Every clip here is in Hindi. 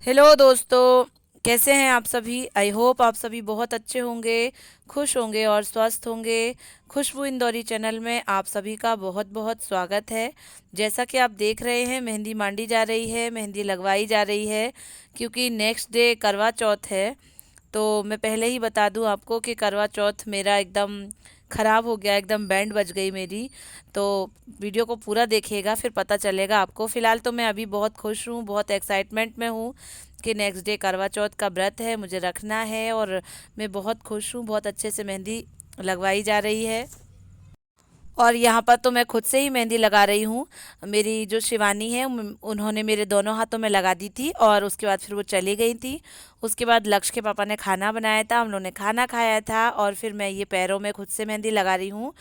हेलो दोस्तों, कैसे हैं आप सभी। आई होप आप सभी बहुत अच्छे होंगे, खुश होंगे और स्वस्थ होंगे। खुशबू इंदौरी चैनल में आप सभी का बहुत बहुत स्वागत है। जैसा कि आप देख रहे हैं, मेहंदी मांडी जा रही है, मेहंदी लगवाई जा रही है, क्योंकि नेक्स्ट डे करवा चौथ है। तो मैं पहले ही बता दूं आपको कि करवा चौथ मेरा एकदम ख़राब हो गया, एकदम बैंड बज गई मेरी। तो वीडियो को पूरा देखिएगा, फिर पता चलेगा आपको। फ़िलहाल तो मैं अभी बहुत खुश हूँ, बहुत एक्साइटमेंट में हूँ कि नेक्स्ट डे करवा चौथ का व्रत है, मुझे रखना है। और मैं बहुत खुश हूँ, बहुत अच्छे से मेहंदी लगवाई जा रही है। और यहाँ पर तो मैं खुद से ही मेहंदी लगा रही हूँ। मेरी जो शिवानी है उन्होंने मेरे दोनों हाथों में लगा दी थी, और उसके बाद फिर वो चली गई थी। उसके बाद लक्ष्य के पापा ने खाना बनाया था, हम लोगों ने खाना खाया था, और फिर मैं ये पैरों में खुद से मेहंदी लगा रही हूँ।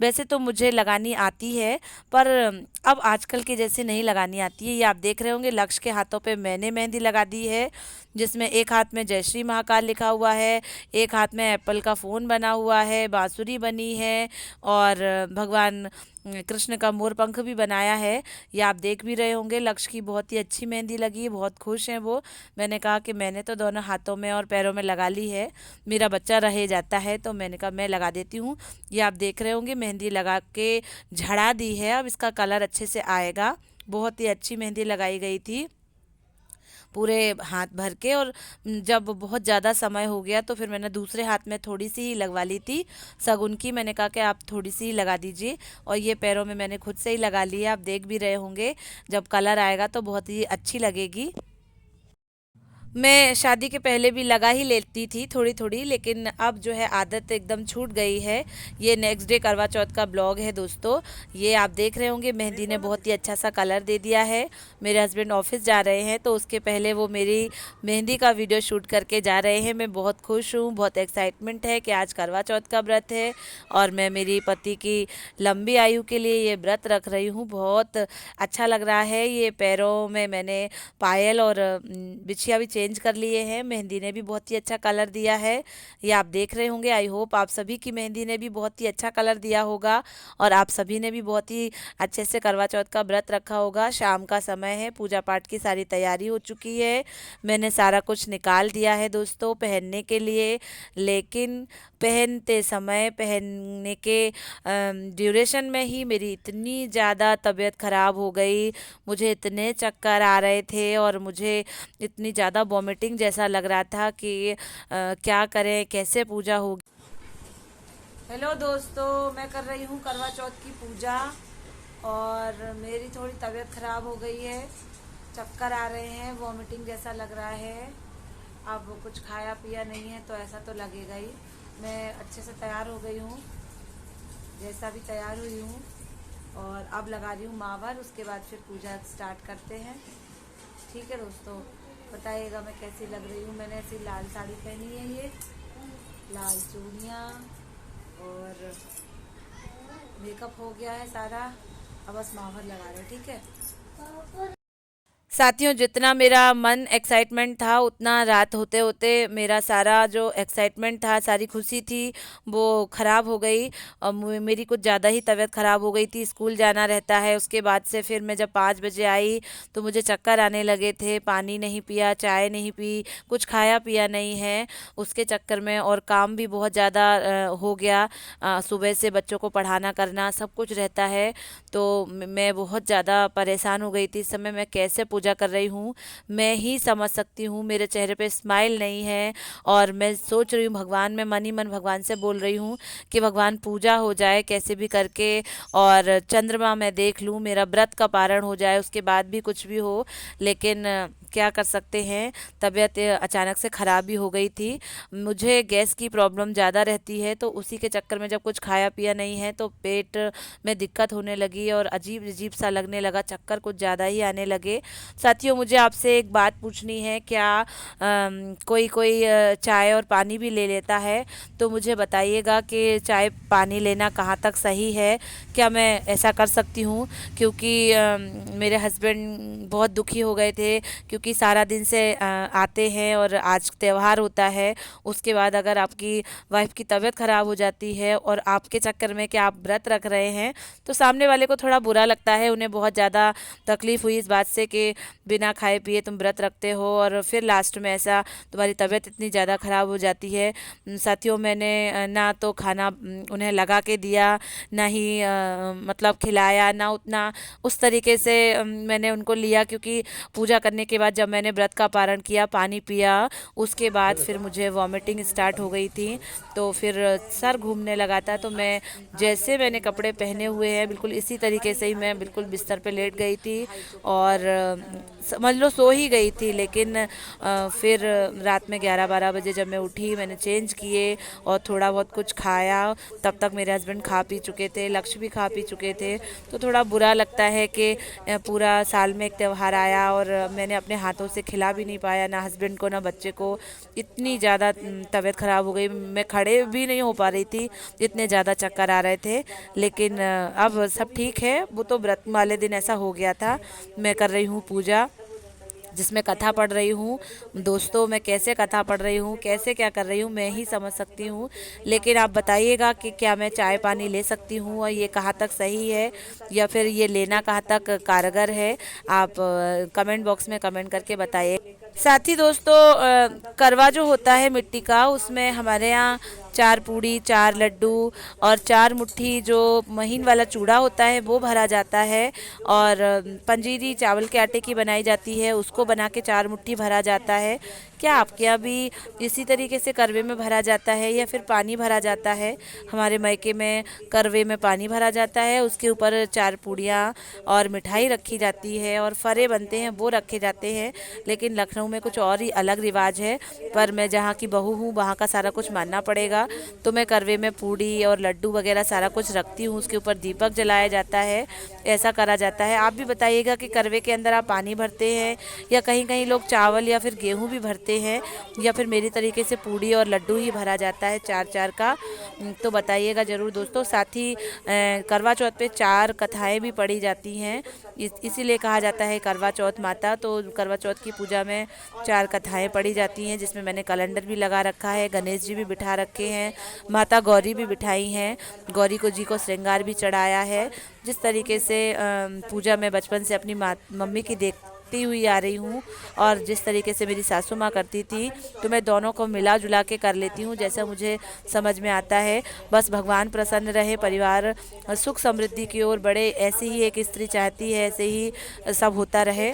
वैसे तो मुझे लगानी आती है, पर अब आजकल के जैसे नहीं लगानी आती है। ये आप देख रहे होंगे, लक्ष्य के हाथों पे मैंने मेहंदी लगा दी है, जिसमें एक हाथ में जय श्री महाकाल लिखा हुआ है, एक हाथ में एप्पल का फ़ोन बना हुआ है, बांसुरी बनी है, और भगवान कृष्ण का मोर पंख भी बनाया है। ये आप देख भी रहे होंगे। लक्ष्य की बहुत ही अच्छी मेहंदी लगी, बहुत खुश हैं वो। मैंने कहा कि मैंने तो दोनों हाथों में और पैरों में लगा ली है, मेरा बच्चा रह जाता है, तो मैंने कहा मैं लगा देती हूँ। ये आप देख रहे होंगे, मेहंदी लगा के झड़ा दी है, अब इसका कलर अच्छे से आएगा। बहुत ही अच्छी मेहंदी लगाई गई थी, पूरे हाथ भर के। और जब बहुत ज़्यादा समय हो गया तो फिर मैंने दूसरे हाथ में थोड़ी सी ही लगवा ली थी शगुन की। मैंने कहा कि आप थोड़ी सी ही लगा दीजिए, और ये पैरों में मैंने खुद से ही लगा ली है। आप देख भी रहे होंगे, जब कलर आएगा तो बहुत ही अच्छी लगेगी। मैं शादी के पहले भी लगा ही लेती थी थोड़ी थोड़ी, लेकिन अब जो है आदत एकदम छूट गई है। ये नेक्स्ट डे करवा चौथ का ब्लॉग है दोस्तों। ये आप देख रहे होंगे, मेहंदी ने बहुत ही अच्छा सा कलर दे दिया है। मेरे हस्बैंड ऑफिस जा रहे हैं, तो उसके पहले वो मेरी मेहंदी का वीडियो शूट करके जा रहे हैं। मैं बहुत खुश हूँ, बहुत एक्साइटमेंट है कि आज करवा चौथ का व्रत है, और मैं मेरी पति की लंबी आयु के लिए ये व्रत रख रही हूँ। बहुत अच्छा लग रहा है। ये पैरों में मैंने पायल और बिछिया भी चेंज कर लिए हैं। मेहंदी ने भी बहुत ही अच्छा कलर दिया है, ये आप देख रहे होंगे। आई होप आप सभी की मेहंदी ने भी बहुत ही अच्छा कलर दिया होगा, और आप सभी ने भी बहुत ही अच्छे से करवा चौथ का व्रत रखा होगा। शाम का समय है, पूजा पाठ की सारी तैयारी हो चुकी है। मैंने सारा कुछ निकाल दिया है दोस्तों पहनने के लिए, लेकिन पहनते समय, पहनने के ड्यूरेशन में ही मेरी इतनी ज़्यादा तबीयत ख़राब हो गई। मुझे इतने चक्कर आ रहे थे, और मुझे इतनी ज़्यादा वॉमिटिंग जैसा लग रहा था कि क्या करें, कैसे पूजा होगी। हेलो दोस्तों, मैं कर रही हूँ करवा चौथ की पूजा, और मेरी थोड़ी तबीयत ख़राब हो गई है। चक्कर आ रहे हैं, वॉमिटिंग जैसा लग रहा है। अब कुछ खाया पिया नहीं है तो ऐसा तो लगेगा ही। मैं अच्छे से तैयार हो गई हूँ, जैसा भी तैयार हुई हूँ, और अब लगा रही हूँ मावर। उसके बाद फिर पूजा स्टार्ट करते हैं। ठीक है दोस्तों, बताइएगा मैं कैसी लग रही हूँ। मैंने ऐसी लाल साड़ी पहनी है, ये लाल चूड़ियाँ, और मेकअप हो गया है सारा। अब बस मावर लगा रहे हैं, ठीक है साथियों। जितना मेरा मन एक्साइटमेंट था, उतना रात होते होते मेरा सारा जो एक्साइटमेंट था, सारी खुशी थी, वो ख़राब हो गई। और मेरी कुछ ज़्यादा ही तबीयत ख़राब हो गई थी। स्कूल जाना रहता है, उसके बाद से फिर मैं जब 5 बजे आई तो मुझे चक्कर आने लगे थे। पानी नहीं पिया, चाय नहीं पी, कुछ खाया पिया नहीं है उसके चक्कर में। और काम भी बहुत ज़्यादा हो गया। सुबह से बच्चों को पढ़ाना करना सब कुछ रहता है, तो मैं बहुत ज़्यादा परेशान हो गई थी। इस समय मैं कैसे पूजा कर रही हूँ मैं ही समझ सकती हूँ। मेरे चेहरे पे स्माइल नहीं है, और मैं सोच रही हूँ भगवान, में मन ही मन भगवान से बोल रही हूँ कि भगवान पूजा हो जाए कैसे भी करके, और चंद्रमा मैं देख लूँ, मेरा व्रत का पारण हो जाए, उसके बाद भी कुछ भी हो। लेकिन क्या कर सकते हैं, तबीयत अचानक से ख़राब भी हो गई थी। मुझे गैस की प्रॉब्लम ज़्यादा रहती है, तो उसी के चक्कर में जब कुछ खाया पिया नहीं है तो पेट में दिक्कत होने लगी, और अजीब अजीब सा लगने लगा, चक्कर कुछ ज़्यादा ही आने लगे। साथियों, मुझे आपसे एक बात पूछनी है, क्या कोई कोई चाय और पानी भी ले लेता है? तो मुझे बताइएगा कि चाय पानी लेना कहाँ तक सही है, क्या मैं ऐसा कर सकती हूँ? क्योंकि मेरे हस्बैंड बहुत दुखी हो गए थे, क्योंकि क्योंकि सारा दिन से आते हैं और आज त्योहार होता है, उसके बाद अगर आपकी वाइफ की तबीयत ख़राब हो जाती है और आपके चक्कर में कि आप व्रत रख रहे हैं, तो सामने वाले को थोड़ा बुरा लगता है। उन्हें बहुत ज़्यादा तकलीफ़ हुई इस बात से कि बिना खाए पिए तुम व्रत रखते हो और फिर लास्ट में ऐसा तुम्हारी तबीयत इतनी ज़्यादा ख़राब हो जाती है। साथियों, मैंने ना तो खाना उन्हें लगा के दिया, ना ही मतलब खिलाया, ना उतना उस तरीके से मैंने उनको लिया, क्योंकि पूजा करने के बाद जब मैंने व्रत का पारण किया, पानी पिया, उसके बाद फिर मुझे वॉमिटिंग स्टार्ट हो गई थी। तो फिर सर घूमने लगा था। तो मैं जैसे मैंने कपड़े पहने हुए हैं बिल्कुल इसी तरीके से ही मैं बिल्कुल बिस्तर पे लेट गई थी और समझ लो सो ही गई थी। लेकिन फिर रात में 11-12 बजे जब मैं उठी, मैंने चेंज किए और थोड़ा बहुत कुछ खाया। तब तक मेरे हस्बैंड खा पी चुके थे, लक्ष्य भी खा पी चुके थे। तो थोड़ा बुरा लगता है कि पूरा साल में एक त्यौहार आया और मैंने अपने हाथों से खिला भी नहीं पाया, ना हस्बैंड को ना बच्चे को। इतनी ज़्यादा तबीयत ख़राब हो गई, मैं खड़े भी नहीं हो पा रही थी, इतने ज़्यादा चक्कर आ रहे थे। लेकिन अब सब ठीक है। वो तो व्रत वाले दिन ऐसा हो गया था। मैं कर रही हूँ पूजा, जिसमें कथा पढ़ रही हूँ। दोस्तों, मैं कैसे कथा पढ़ रही हूँ, कैसे क्या कर रही हूँ, मैं ही समझ सकती हूँ। लेकिन आप बताइएगा कि क्या मैं चाय पानी ले सकती हूँ और ये कहाँ तक सही है या फिर ये लेना कहाँ तक कारगर है। आप कमेंट बॉक्स में कमेंट करके बताइए। साथ ही दोस्तों, करवा जो होता है मिट्टी का, उसमें हमारे यहाँ 4 पूड़ी, 4 लड्डू और 4 मुट्ठी जो महीन वाला चूड़ा होता है वो भरा जाता है। और पंजीरी चावल के आटे की बनाई जाती है, उसको बना के 4 मुट्ठी भरा जाता है। क्या आपके यहाँ भी इसी तरीके से करवे में भरा जाता है या फिर पानी भरा जाता है? हमारे मायके में करवे में पानी भरा जाता है, उसके ऊपर 4 पूड़ियाँ और मिठाई रखी जाती है और फरे बनते हैं वो रखे जाते हैं। लेकिन लखनऊ में कुछ और ही अलग रिवाज है। पर मैं जहाँ की बहू हूँ वहाँ का सारा कुछ मानना पड़ेगा। तो मैं करवे में पूड़ी और लड्डू वगैरह सारा कुछ रखती हूँ, उसके ऊपर दीपक जलाया जाता है, ऐसा करा जाता है। आप भी बताइएगा कि करवे के अंदर आप पानी भरते हैं या कहीं कहीं लोग चावल या फिर गेहूँ भी भरते हैं, या फिर मेरी तरीके से पूड़ी और लड्डू ही भरा जाता है 4-4 का। तो बताइएगा ज़रूर दोस्तों। साथ ही करवा चौथ पे 4 कथाएँ भी पढ़ी जाती हैं, इसीलिए कहा जाता है करवा चौथ माता। तो करवा चौथ की पूजा में 4 कथाएँ पढ़ी जाती हैं, जिसमें मैंने कैलेंडर भी लगा रखा है, गणेश जी भी बिठा रखे हैं, माता गौरी भी बिठाई हैं, गौरी को जी को श्रृंगार भी चढ़ाया है। जिस तरीके से पूजा मैं बचपन से अपनी मम्मी की देखती हुई आ रही हूँ और जिस तरीके से मेरी सासू माँ करती थी, तो मैं दोनों को मिला जुला के कर लेती हूँ जैसा मुझे समझ में आता है। बस भगवान प्रसन्न रहे, परिवार सुख समृद्धि की ओर बढ़े, ऐसे ही एक स्त्री चाहती है, ऐसे ही सब होता रहे।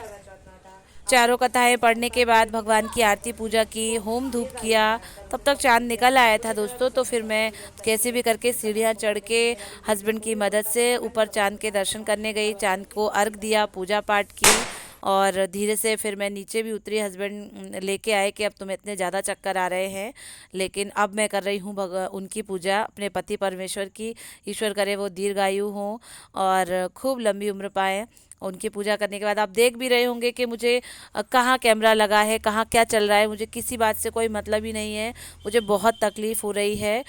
चारों कथाएं पढ़ने के बाद भगवान की आरती पूजा की, होम धूप किया, तब तक चाँद निकल आया था दोस्तों। तो फिर मैं कैसे भी करके सीढ़ियाँ चढ़ के हस्बैंड की मदद से ऊपर चाँद के दर्शन करने गई, चाँद को अर्घ दिया, पूजा पाठ की और धीरे से फिर मैं नीचे भी उतरी। हस्बैंड लेके आए कि अब तुम्हें इतने ज़्यादा चक्कर आ रहे हैं। लेकिन अब मैं कर रही हूँ उनकी पूजा, अपने पति परमेश्वर की। ईश्वर करे वो दीर्घायु हों और खूब लंबी उम्र पाएँ। उनकी पूजा करने के बाद आप देख भी रहे होंगे कि मुझे कहाँ कैमरा लगा है, कहाँ क्या चल रहा है, मुझे किसी बात से कोई मतलब ही नहीं है। मुझे बहुत तकलीफ़ हो रही है।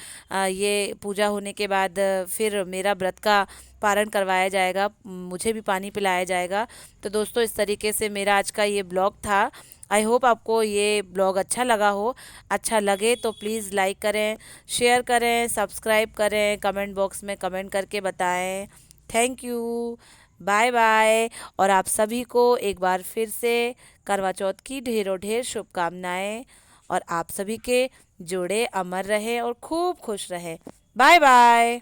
ये पूजा होने के बाद फिर मेरा व्रत का पारण करवाया जाएगा, मुझे भी पानी पिलाया जाएगा। तो दोस्तों, इस तरीके से मेरा आज का ये ब्लॉग था। आई होप आपको ये ब्लॉग अच्छा लगा हो। अच्छा लगे तो प्लीज़ लाइक करें, शेयर करें, सब्सक्राइब करें, कमेंट बॉक्स में कमेंट करके बताएं। Thank you, bye bye. और आप सभी को एक बार फिर से करवा चौथ की ढेरों ढेर शुभकामनाएं और आप सभी के जोड़े अमर रहे और खूब खुश रहे। Bye bye.